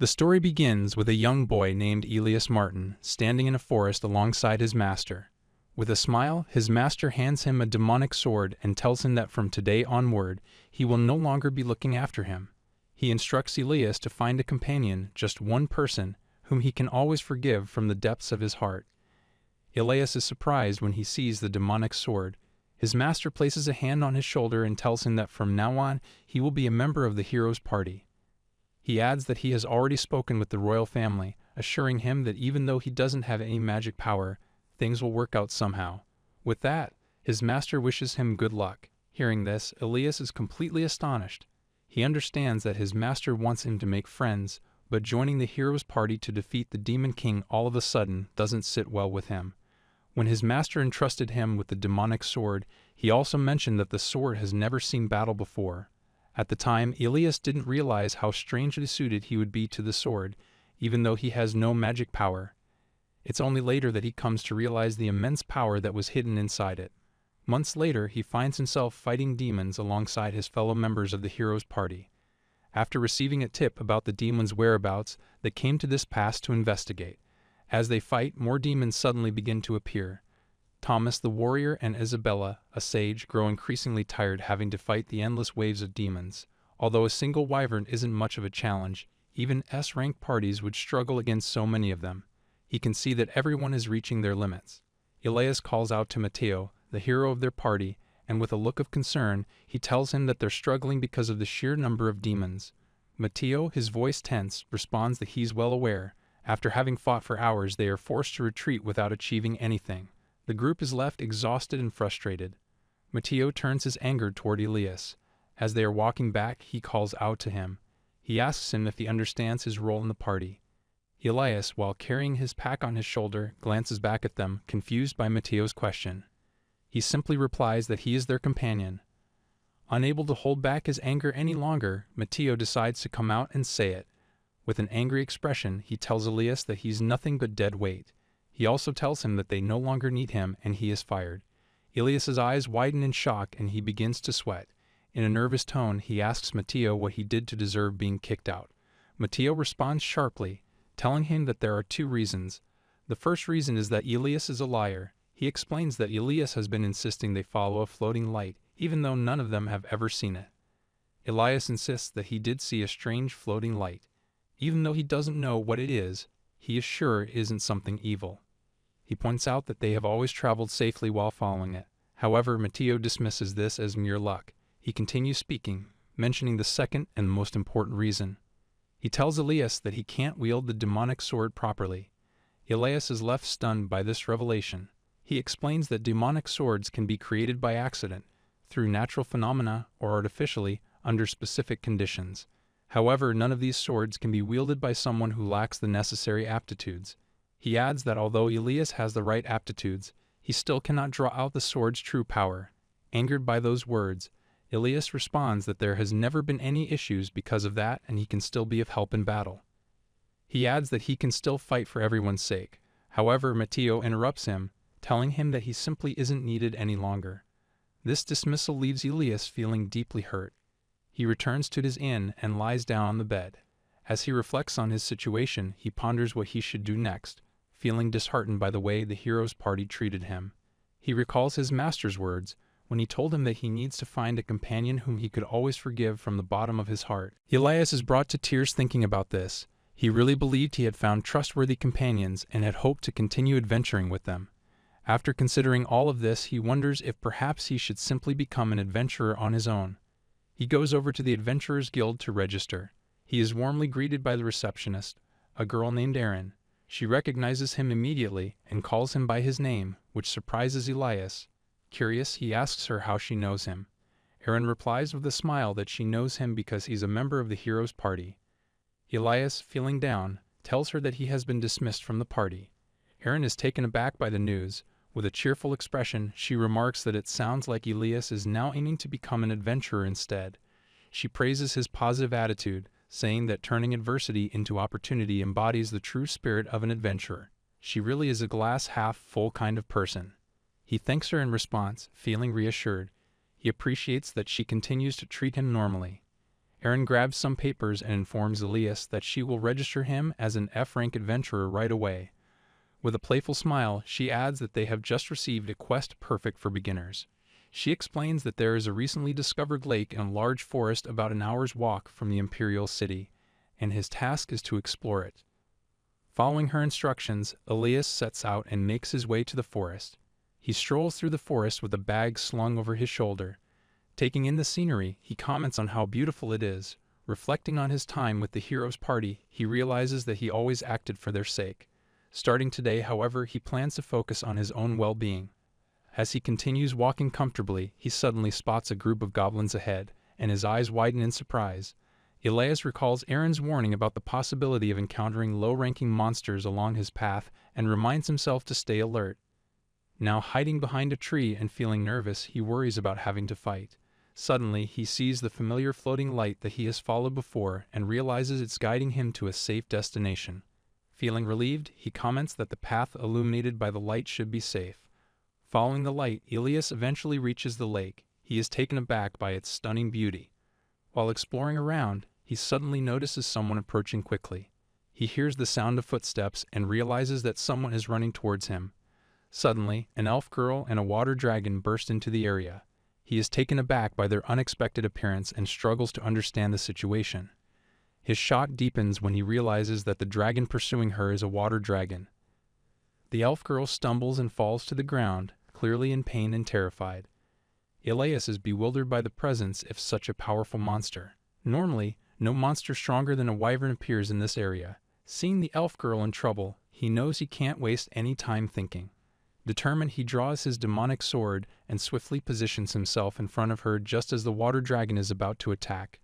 The story begins with a young boy named Elias Martin standing in a forest alongside his master. With a smile, his master hands him a demonic sword and tells him that from today onward, he will no longer be looking after him. He instructs Elias to find a companion, just one person, whom he can always forgive from the depths of his heart. Elias is surprised when he sees the demonic sword. His master places a hand on his shoulder and tells him that from now on, he will be a member of the hero's party. He adds that he has already spoken with the royal family, assuring him that even though he doesn't have any magic power, things will work out somehow. With that, his master wishes him good luck. Hearing this, Elias is completely astonished. He understands that his master wants him to make friends, but joining the hero's party to defeat the Demon King all of a sudden doesn't sit well with him. When his master entrusted him with the demonic sword, he also mentioned that the sword has never seen battle before. At the time, Elias didn't realize how strangely suited he would be to the sword, even though he has no magic power. It's only later that he comes to realize the immense power that was hidden inside it. Months later, he finds himself fighting demons alongside his fellow members of the hero's party. After receiving a tip about the demons' whereabouts, they came to this pass to investigate. As they fight, more demons suddenly begin to appear. Thomas the warrior and Isabella, a sage, grow increasingly tired having to fight the endless waves of demons. Although a single wyvern isn't much of a challenge, even S-rank parties would struggle against so many of them. He can see that everyone is reaching their limits. Elias calls out to Matteo, the hero of their party, and with a look of concern, he tells him that they're struggling because of the sheer number of demons. Matteo, his voice tense, responds that he's well aware. After having fought for hours, they are forced to retreat without achieving anything. The group is left exhausted and frustrated. Matteo turns his anger toward Elias. As they are walking back, he calls out to him. He asks him if he understands his role in the party. Elias, while carrying his pack on his shoulder, glances back at them, confused by Matteo's question. He simply replies that he is their companion. Unable to hold back his anger any longer, Matteo decides to come out and say it. With an angry expression, he tells Elias that he's nothing but dead weight. He also tells him that they no longer need him and he is fired. Elias's eyes widen in shock and he begins to sweat. In a nervous tone, he asks Matteo what he did to deserve being kicked out. Matteo responds sharply, telling him that there are two reasons. The first reason is that Elias is a liar. He explains that Elias has been insisting they follow a floating light, even though none of them have ever seen it. Elias insists that he did see a strange floating light. Even though he doesn't know what it is, he is sure it isn't something evil. He points out that they have always traveled safely while following it. However, Matteo dismisses this as mere luck. He continues speaking, mentioning the second and most important reason. He tells Elias that he can't wield the demonic sword properly. Elias is left stunned by this revelation. He explains that demonic swords can be created by accident, through natural phenomena or artificially, under specific conditions. However, none of these swords can be wielded by someone who lacks the necessary aptitudes. He adds that although Elias has the right aptitudes, he still cannot draw out the sword's true power. Angered by those words, Elias responds that there has never been any issues because of that and he can still be of help in battle. He adds that he can still fight for everyone's sake. However, Matteo interrupts him, telling him that he simply isn't needed any longer. This dismissal leaves Elias feeling deeply hurt. He returns to his inn and lies down on the bed. As he reflects on his situation, he ponders what he should do next, feeling disheartened by the way the hero's party treated him. He recalls his master's words when he told him that he needs to find a companion whom he could always forgive from the bottom of his heart. Elias is brought to tears thinking about this. He really believed he had found trustworthy companions and had hoped to continue adventuring with them. After considering all of this, he wonders if perhaps he should simply become an adventurer on his own. He goes over to the Adventurers Guild to register. He is warmly greeted by the receptionist, a girl named Erin. She recognizes him immediately and calls him by his name, which surprises Elias. Curious, he asks her how she knows him. Erin replies with a smile that she knows him because he's a member of the hero's party. Elias, feeling down, tells her that he has been dismissed from the party. Erin is taken aback by the news. With a cheerful expression, she remarks that it sounds like Elias is now aiming to become an adventurer instead. She praises his positive attitude, saying that turning adversity into opportunity embodies the true spirit of an adventurer. She really is a glass-half-full kind of person. He thanks her in response, feeling reassured. He appreciates that she continues to treat him normally. Erin grabs some papers and informs Elias that she will register him as an F-rank adventurer right away. With a playful smile, she adds that they have just received a quest perfect for beginners. She explains that there is a recently discovered lake in a large forest about an hour's walk from the Imperial City, and his task is to explore it. Following her instructions, Elias sets out and makes his way to the forest. He strolls through the forest with a bag slung over his shoulder. Taking in the scenery, he comments on how beautiful it is. Reflecting on his time with the hero's party, he realizes that he always acted for their sake. Starting today, however, he plans to focus on his own well-being. As he continues walking comfortably, he suddenly spots a group of goblins ahead, and his eyes widen in surprise. Elias recalls Erin's warning about the possibility of encountering low-ranking monsters along his path and reminds himself to stay alert. Now hiding behind a tree and feeling nervous, he worries about having to fight. Suddenly, he sees the familiar floating light that he has followed before and realizes it's guiding him to a safe destination. Feeling relieved, he comments that the path illuminated by the light should be safe. Following the light, Elias eventually reaches the lake. He is taken aback by its stunning beauty. While exploring around, he suddenly notices someone approaching quickly. He hears the sound of footsteps and realizes that someone is running towards him. Suddenly, an elf girl and a water dragon burst into the area. He is taken aback by their unexpected appearance and struggles to understand the situation. His shock deepens when he realizes that the dragon pursuing her is a water dragon. The elf girl stumbles and falls to the ground, clearly in pain and terrified. Elias is bewildered by the presence of such a powerful monster. Normally, no monster stronger than a wyvern appears in this area. Seeing the elf girl in trouble, he knows he can't waste any time thinking. Determined, he draws his demonic sword and swiftly positions himself in front of her just as the water dragon is about to attack.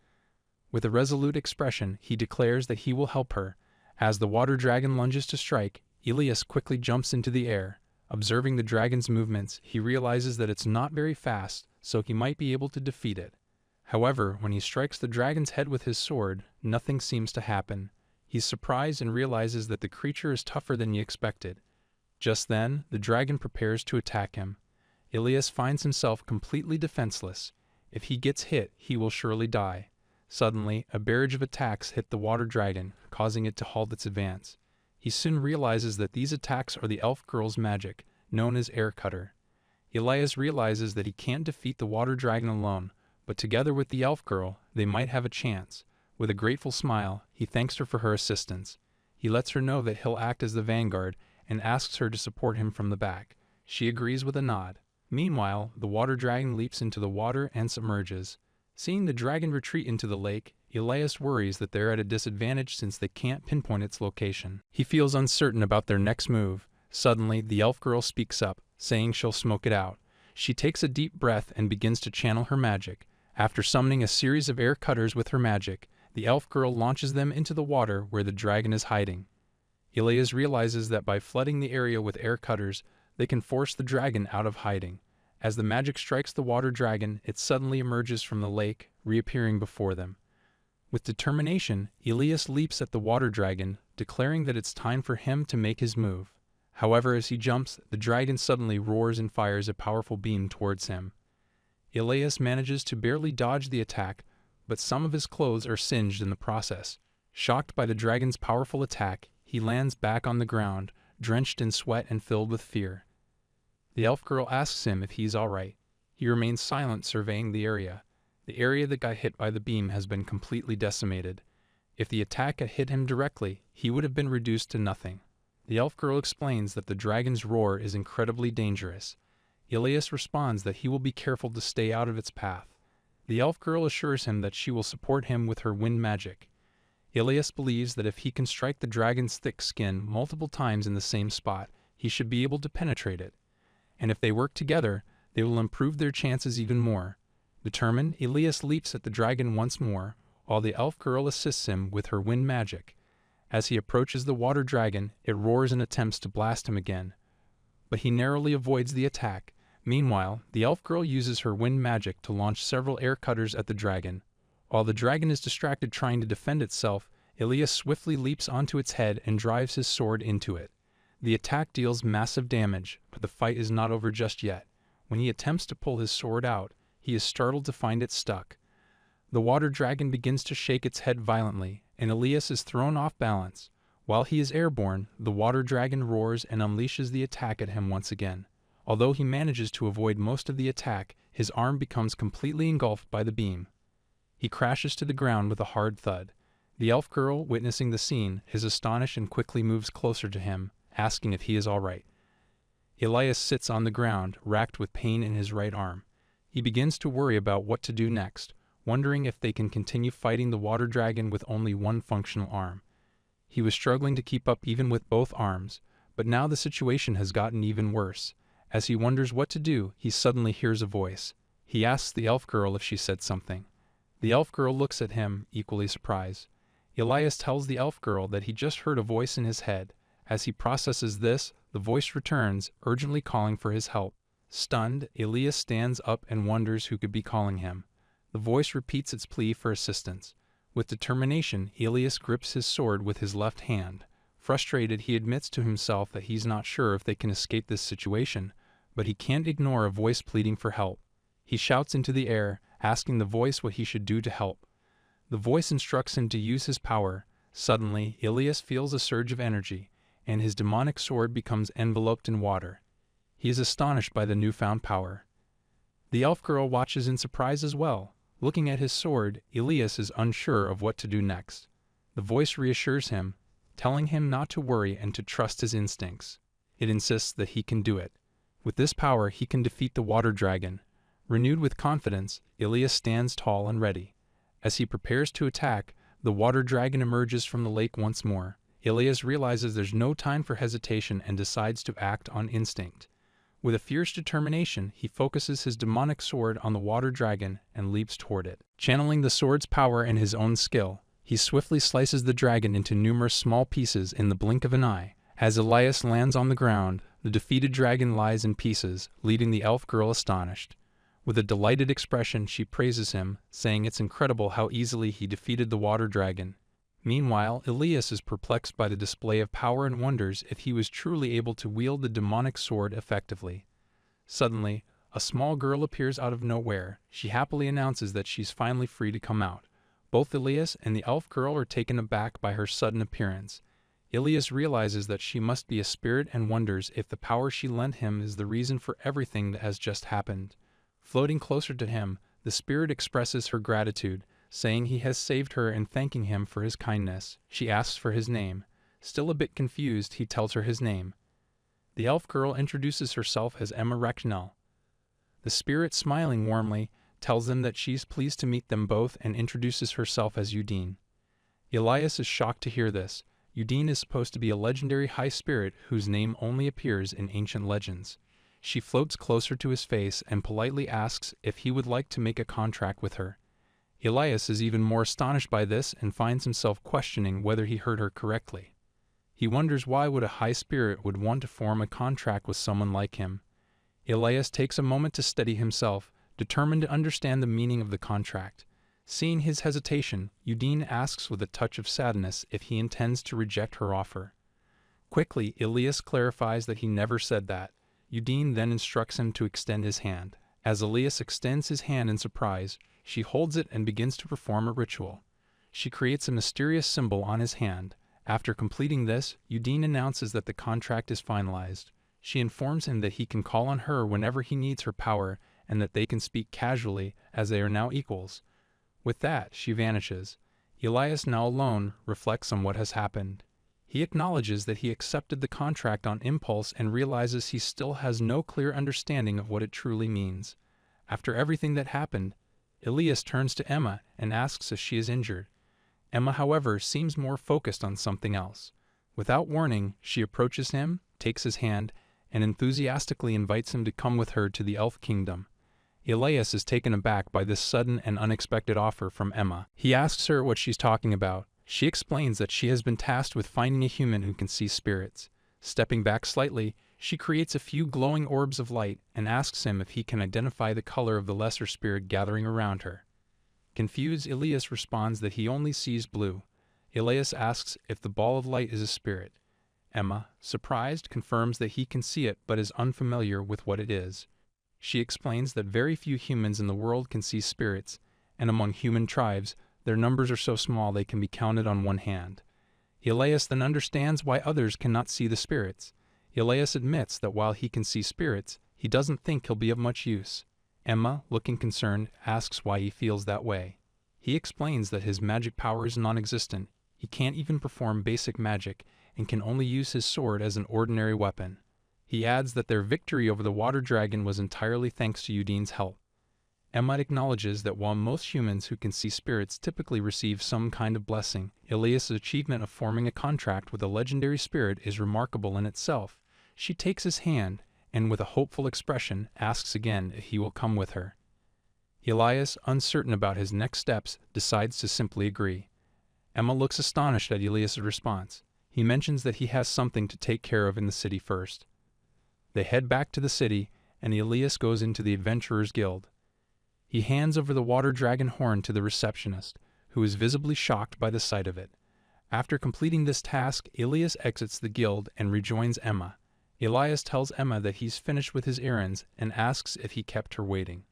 With a resolute expression, he declares that he will help her. As the water dragon lunges to strike, Elias quickly jumps into the air. Observing the dragon's movements, he realizes that it's not very fast, so he might be able to defeat it. However, when he strikes the dragon's head with his sword, nothing seems to happen. He's surprised and realizes that the creature is tougher than he expected. Just then, the dragon prepares to attack him. Elias finds himself completely defenseless. If he gets hit, he will surely die. Suddenly, a barrage of attacks hit the water dragon, causing it to halt its advance. He soon realizes that these attacks are the elf girl's magic, known as Air Cutter. Elias realizes that he can't defeat the water dragon alone, but together with the elf girl, they might have a chance. With a grateful smile, he thanks her for her assistance. He lets her know that he'll act as the vanguard and asks her to support him from the back. She agrees with a nod. Meanwhile, the water dragon leaps into the water and submerges. Seeing the dragon retreat into the lake, Elias worries that they're at a disadvantage since they can't pinpoint its location. He feels uncertain about their next move. Suddenly, the elf girl speaks up, saying she'll smoke it out. She takes a deep breath and begins to channel her magic. After summoning a series of air cutters with her magic, the elf girl launches them into the water where the dragon is hiding. Elias realizes that by flooding the area with air cutters, they can force the dragon out of hiding. As the magic strikes the water dragon, it suddenly emerges from the lake, reappearing before them. With determination, Elias leaps at the water dragon, declaring that it's time for him to make his move. However, as he jumps, the dragon suddenly roars and fires a powerful beam towards him. Elias manages to barely dodge the attack, but some of his clothes are singed in the process. Shocked by the dragon's powerful attack, he lands back on the ground, drenched in sweat and filled with fear. The elf girl asks him if he's alright. He remains silent, surveying the area. The area that got hit by the beam has been completely decimated. If the attack had hit him directly, he would have been reduced to nothing. The elf girl explains that the dragon's roar is incredibly dangerous. Elias responds that he will be careful to stay out of its path. The elf girl assures him that she will support him with her wind magic. Elias believes that if he can strike the dragon's thick skin multiple times in the same spot, he should be able to penetrate it. And if they work together, they will improve their chances even more. Determined, Elias leaps at the dragon once more, while the elf girl assists him with her wind magic. As he approaches the water dragon, it roars and attempts to blast him again. But he narrowly avoids the attack. Meanwhile, the elf girl uses her wind magic to launch several air cutters at the dragon. While the dragon is distracted trying to defend itself, Elias swiftly leaps onto its head and drives his sword into it. The attack deals massive damage, but the fight is not over just yet. When he attempts to pull his sword out, he is startled to find it stuck. The water dragon begins to shake its head violently, and Elias is thrown off balance. While he is airborne, the water dragon roars and unleashes the attack at him once again. Although he manages to avoid most of the attack, his arm becomes completely engulfed by the beam. He crashes to the ground with a hard thud. The elf girl, witnessing the scene, is astonished and quickly moves closer to him, asking if he is all right. Elias sits on the ground, racked with pain in his right arm. He begins to worry about what to do next, wondering if they can continue fighting the water dragon with only one functional arm. He was struggling to keep up even with both arms, but now the situation has gotten even worse. As he wonders what to do, he suddenly hears a voice. He asks the elf girl if she said something. The elf girl looks at him, equally surprised. Elias tells the elf girl that he just heard a voice in his head. As he processes this, the voice returns, urgently calling for his help. Stunned, Elias stands up and wonders who could be calling him. The voice repeats its plea for assistance. With determination, Elias grips his sword with his left hand. Frustrated, he admits to himself that he's not sure if they can escape this situation, but he can't ignore a voice pleading for help. He shouts into the air, asking the voice what he should do to help. The voice instructs him to use his power. Suddenly, Elias feels a surge of energy, and his demonic sword becomes enveloped in water. He is astonished by the newfound power. The elf girl watches in surprise as well. Looking at his sword, Elias is unsure of what to do next. The voice reassures him, telling him not to worry and to trust his instincts. It insists that he can do it. With this power, he can defeat the water dragon. Renewed with confidence, Elias stands tall and ready. As he prepares to attack, the water dragon emerges from the lake once more. Elias realizes there's no time for hesitation and decides to act on instinct. With a fierce determination, he focuses his demonic sword on the water dragon and leaps toward it. Channeling the sword's power and his own skill, he swiftly slices the dragon into numerous small pieces in the blink of an eye. As Elias lands on the ground, the defeated dragon lies in pieces, leaving the elf girl astonished. With a delighted expression, she praises him, saying it's incredible how easily he defeated the water dragon. Meanwhile, Elias is perplexed by the display of power and wonders if he was truly able to wield the demonic sword effectively. Suddenly, a small girl appears out of nowhere. She happily announces that she's finally free to come out. Both Elias and the elf girl are taken aback by her sudden appearance. Elias realizes that she must be a spirit and wonders if the power she lent him is the reason for everything that has just happened. Floating closer to him, the spirit expresses her gratitude, saying he has saved her and thanking him for his kindness. She asks for his name. Still a bit confused, he tells her his name. The elf girl introduces herself as Emma Recknell. The spirit, smiling warmly, tells them that she's pleased to meet them both and introduces herself as Udine. Elias is shocked to hear this. Udine is supposed to be a legendary high spirit whose name only appears in ancient legends. She floats closer to his face and politely asks if he would like to make a contract with her. Elias is even more astonished by this and finds himself questioning whether he heard her correctly. He wonders why would a high spirit would want to form a contract with someone like him. Elias takes a moment to steady himself, determined to understand the meaning of the contract. Seeing his hesitation, Udine asks with a touch of sadness if he intends to reject her offer. Quickly, Elias clarifies that he never said that. Udine then instructs him to extend his hand. As Elias extends his hand in surprise, she holds it and begins to perform a ritual. She creates a mysterious symbol on his hand. After completing this, Udine announces that the contract is finalized. She informs him that he can call on her whenever he needs her power and that they can speak casually as they are now equals. With that, she vanishes. Elias, now alone, reflects on what has happened. He acknowledges that he accepted the contract on impulse and realizes he still has no clear understanding of what it truly means. After everything that happened, Elias turns to Emma and asks if she is injured. Emma, however, seems more focused on something else. Without warning, she approaches him, takes his hand, and enthusiastically invites him to come with her to the Elf Kingdom. Elias is taken aback by this sudden and unexpected offer from Emma. He asks her what she's talking about. She explains that she has been tasked with finding a human who can see spirits. Stepping back slightly, she creates a few glowing orbs of light and asks him if he can identify the color of the lesser spirit gathering around her. Confused, Elias responds that he only sees blue. Elias asks if the ball of light is a spirit. Emma, surprised, confirms that he can see it but is unfamiliar with what it is. She explains that very few humans in the world can see spirits, and among human tribes, their numbers are so small they can be counted on one hand. Elias then understands why others cannot see the spirits. Elias admits that while he can see spirits, he doesn't think he'll be of much use. Emma, looking concerned, asks why he feels that way. He explains that his magic power is non-existent. He can't even perform basic magic and can only use his sword as an ordinary weapon. He adds that their victory over the water dragon was entirely thanks to Udine's help. Emma acknowledges that while most humans who can see spirits typically receive some kind of blessing, Elias' achievement of forming a contract with a legendary spirit is remarkable in itself. She takes his hand, and with a hopeful expression, asks again if he will come with her. Elias, uncertain about his next steps, decides to simply agree. Emma looks astonished at Elias' response. He mentions that he has something to take care of in the city first. They head back to the city, and Elias goes into the Adventurers Guild. He hands over the water dragon horn to the receptionist, who is visibly shocked by the sight of it. After completing this task, Elias exits the guild and rejoins Emma. Elias tells Emma that he's finished with his errands and asks if he kept her waiting.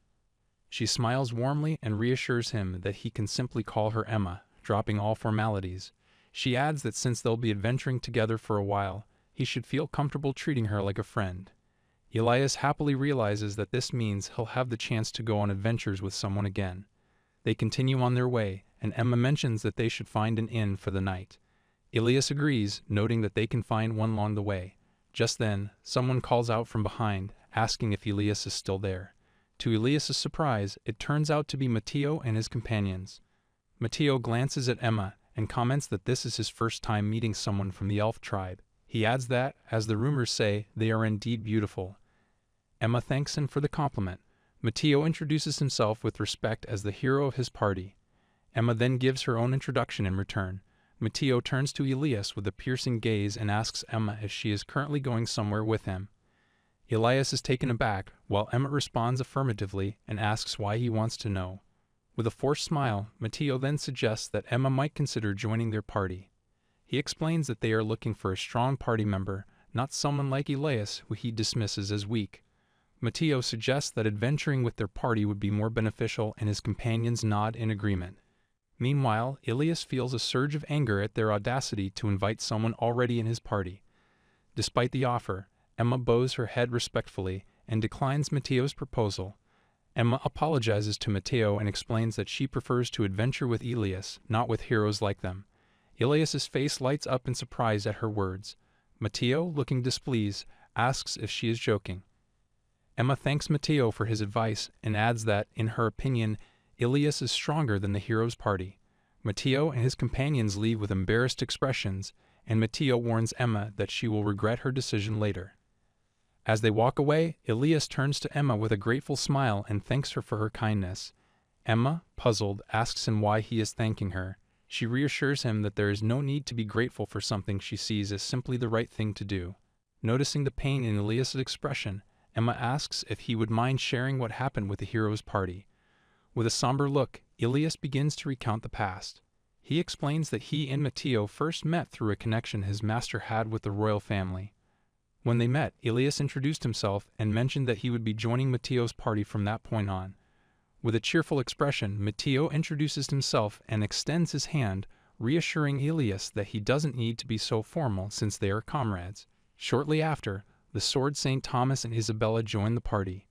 She smiles warmly and reassures him that he can simply call her Emma, dropping all formalities. She adds that since they'll be adventuring together for a while, he should feel comfortable treating her like a friend. Elias happily realizes that this means he'll have the chance to go on adventures with someone again. They continue on their way, and Emma mentions that they should find an inn for the night. Elias agrees, noting that they can find one along the way. Just then, someone calls out from behind, asking if Elias is still there. To Elias' surprise, it turns out to be Matteo and his companions. Matteo glances at Emma and comments that this is his first time meeting someone from the elf tribe. He adds that, as the rumors say, they are indeed beautiful. Emma thanks him for the compliment. Matteo introduces himself with respect as the hero of his party. Emma then gives her own introduction in return. Matteo turns to Elias with a piercing gaze and asks Emma if she is currently going somewhere with him. Elias is taken aback, while Emma responds affirmatively and asks why he wants to know. With a forced smile, Matteo then suggests that Emma might consider joining their party. He explains that they are looking for a strong party member, not someone like Elias who he dismisses as weak. Matteo suggests that adventuring with their party would be more beneficial, and his companions nod in agreement. Meanwhile, Elias feels a surge of anger at their audacity to invite someone already in his party. Despite the offer, Emma bows her head respectfully and declines Matteo's proposal. Emma apologizes to Matteo and explains that she prefers to adventure with Elias, not with heroes like them. Elias's face lights up in surprise at her words. Matteo, looking displeased, asks if she is joking. Emma thanks Matteo for his advice and adds that, in her opinion, Elias is stronger than the hero's party. Matteo and his companions leave with embarrassed expressions, and Matteo warns Emma that she will regret her decision later. As they walk away, Elias turns to Emma with a grateful smile and thanks her for her kindness. Emma, puzzled, asks him why he is thanking her. She reassures him that there is no need to be grateful for something she sees as simply the right thing to do. Noticing the pain in Elias' expression, Emma asks if he would mind sharing what happened with the hero's party. With a somber look, Elias begins to recount the past. He explains that he and Matteo first met through a connection his master had with the royal family. When they met, Elias introduced himself and mentioned that he would be joining Matteo's party from that point on. With a cheerful expression, Matteo introduces himself and extends his hand, reassuring Elias that he doesn't need to be so formal since they are comrades. Shortly after, the Sword Saint Thomas and Isabella join the party.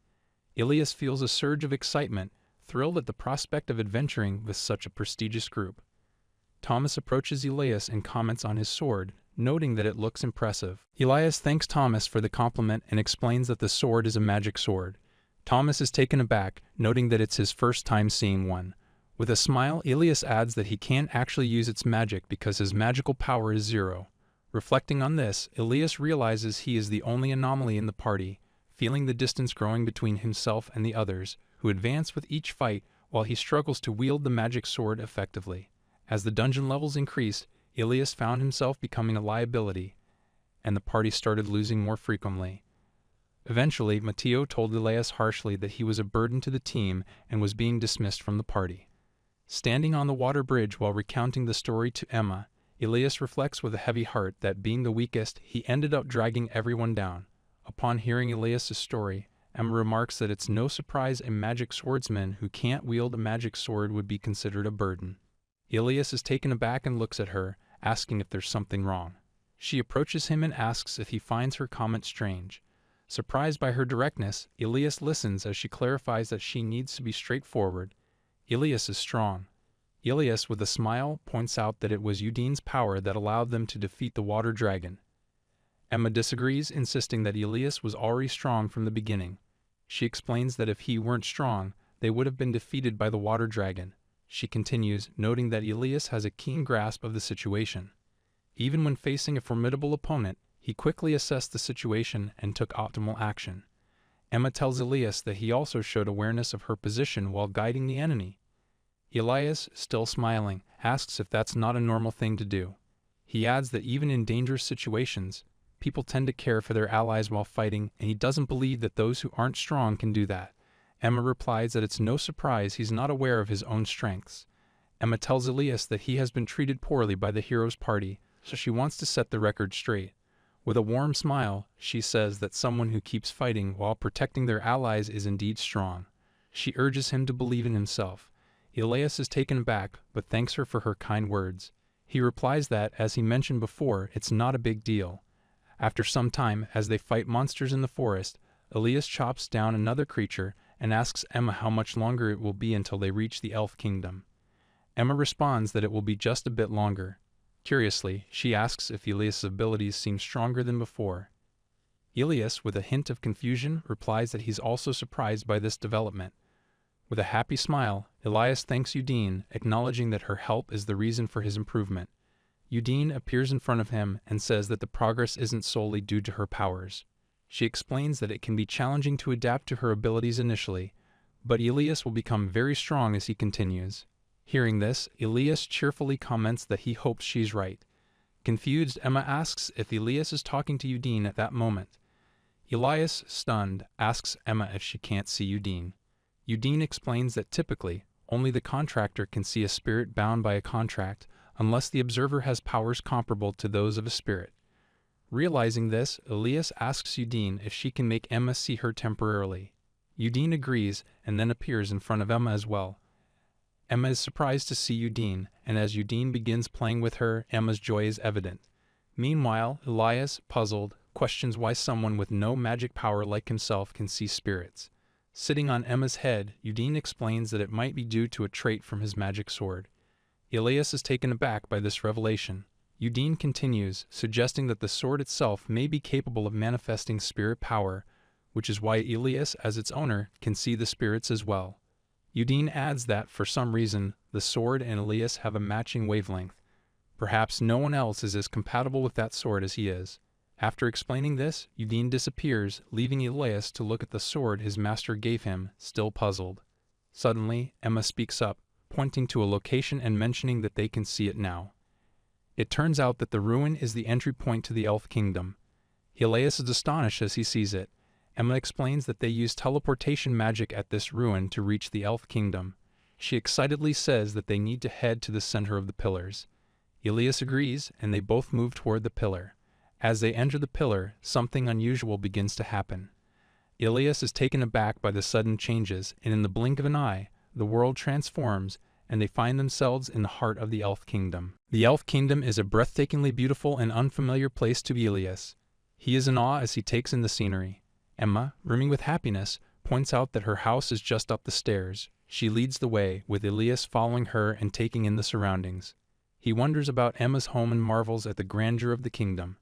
Elias feels a surge of excitement, thrilled at the prospect of adventuring with such a prestigious group. Thomas approaches Elias and comments on his sword, noting that it looks impressive. Elias thanks Thomas for the compliment and explains that the sword is a magic sword. Thomas is taken aback, noting that it's his first time seeing one. With a smile, Elias adds that he can't actually use its magic because his magical power is 0. Reflecting on this, Elias realizes he is the only anomaly in the party, feeling the distance growing between himself and the others, who advance with each fight while he struggles to wield the magic sword effectively. As the dungeon levels increased, Elias found himself becoming a liability, and the party started losing more frequently. Eventually, Matteo told Elias harshly that he was a burden to the team and was being dismissed from the party. Standing on the water bridge while recounting the story to Emma, Elias reflects with a heavy heart that being the weakest, he ended up dragging everyone down. Upon hearing Elias' story, Emma remarks that it's no surprise a magic swordsman who can't wield a magic sword would be considered a burden. Ilias is taken aback and looks at her, asking if there's something wrong. She approaches him and asks if he finds her comment strange. Surprised by her directness, Ilias listens as she clarifies that she needs to be straightforward. Ilias is strong. Ilias, with a smile, points out that it was Udine's power that allowed them to defeat the water dragon. Emma disagrees, insisting that Ilias was already strong from the beginning. She explains that if he weren't strong, they would have been defeated by the water dragon. She continues, noting that Ilias has a keen grasp of the situation. Even when facing a formidable opponent, he quickly assessed the situation and took optimal action. Emma tells Ilias that he also showed awareness of her position while guiding the enemy. Ilias, still smiling, asks if that's not a normal thing to do. He adds that even in dangerous situations, people tend to care for their allies while fighting, and he doesn't believe that those who aren't strong can do that. Emma replies that it's no surprise he's not aware of his own strengths. Emma tells Ilias that he has been treated poorly by the hero's party, so she wants to set the record straight. With a warm smile, she says that someone who keeps fighting while protecting their allies is indeed strong. She urges him to believe in himself. Ilias is taken aback, but thanks her for her kind words. He replies that, as he mentioned before, it's not a big deal. After some time, as they fight monsters in the forest, Ilias chops down another creature and asks Emma how much longer it will be until they reach the elf kingdom. Emma responds that it will be just a bit longer. Curiously, she asks if Ilias' abilities seem stronger than before. Ilias, with a hint of confusion, replies that he's also surprised by this development. With a happy smile, Ilias thanks Udine, acknowledging that her help is the reason for his improvement. Udine appears in front of him and says that the progress isn't solely due to her powers. She explains that it can be challenging to adapt to her abilities initially, but Ilias will become very strong as he continues. Hearing this, Ilias cheerfully comments that he hopes she's right. Confused, Emma asks if Ilias is talking to Udine at that moment. Ilias, stunned, asks Emma if she can't see Udine. Udine explains that typically, only the contractor can see a spirit bound by a contract, unless the observer has powers comparable to those of a spirit. Realizing this, Ilias asks Udine if she can make Emma see her temporarily. Udine agrees and then appears in front of Emma as well. Emma is surprised to see Udine, and as Udine begins playing with her, Emma's joy is evident. Meanwhile, Ilias, puzzled, questions why someone with no magic power like himself can see spirits. Sitting on Emma's head, Udine explains that it might be due to a trait from his magic sword. Ilias is taken aback by this revelation. Udine continues, suggesting that the sword itself may be capable of manifesting spirit power, which is why Ilias, as its owner, can see the spirits as well. Udine adds that, for some reason, the sword and Ilias have a matching wavelength. Perhaps no one else is as compatible with that sword as he is. After explaining this, Udine disappears, leaving Ilias to look at the sword his master gave him, still puzzled. Suddenly, Emma speaks up, pointing to a location and mentioning that they can see it now. It turns out that the ruin is the entry point to the elf kingdom. Ilias is astonished as he sees it. Emma explains that they use teleportation magic at this ruin to reach the elf kingdom. She excitedly says that they need to head to the center of the pillars. Ilias agrees, and they both move toward the pillar. As they enter the pillar, something unusual begins to happen. Ilias is taken aback by the sudden changes, and in the blink of an eye, the world transforms, and they find themselves in the heart of the elf kingdom. The elf kingdom is a breathtakingly beautiful and unfamiliar place to Ilias. He is in awe as he takes in the scenery. Emma, brimming with happiness, points out that her house is just up the stairs. She leads the way, with Ilias following her and taking in the surroundings. He wonders about Emma's home and marvels at the grandeur of the kingdom.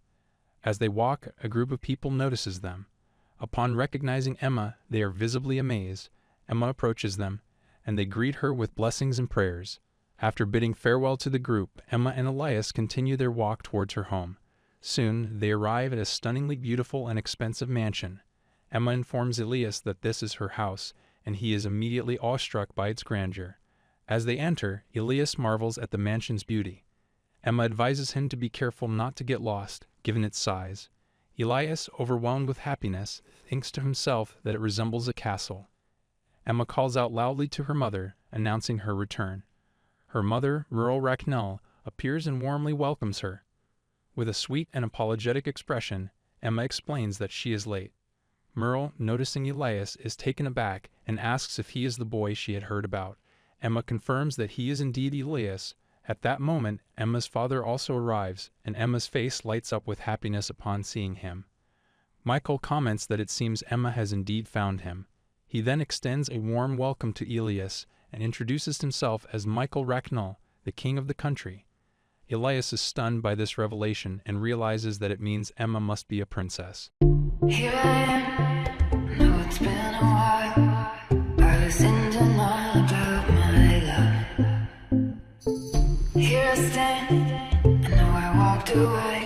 As they walk, a group of people notices them. Upon recognizing Emma, they are visibly amazed. Emma approaches them, and they greet her with blessings and prayers. After bidding farewell to the group, Emma and Ilias continue their walk towards her home. Soon, they arrive at a stunningly beautiful and expensive mansion. Emma informs Ilias that this is her house, and he is immediately awestruck by its grandeur. As they enter, Ilias marvels at the mansion's beauty. Emma advises him to be careful not to get lost, given its size. Ilias, overwhelmed with happiness, thinks to himself that it resembles a castle. Emma calls out loudly to her mother, announcing her return. Her mother, rural Raquel, appears and warmly welcomes her. With a sweet and apologetic expression, Emma explains that she is late. Merle, noticing Elias, is taken aback and asks if he is the boy she had heard about. Emma confirms that he is indeed Elias. At that moment, Emma's father also arrives, and Emma's face lights up with happiness upon seeing him. Michael comments that it seems Emma has indeed found him. He then extends a warm welcome to Elias and introduces himself as Michael Racknell, the king of the country. Elias is stunned by this revelation and realizes that it means Emma must be a princess. Here I am, know it's been a while. I was in denial about my love. Here I stand, I know I walked away.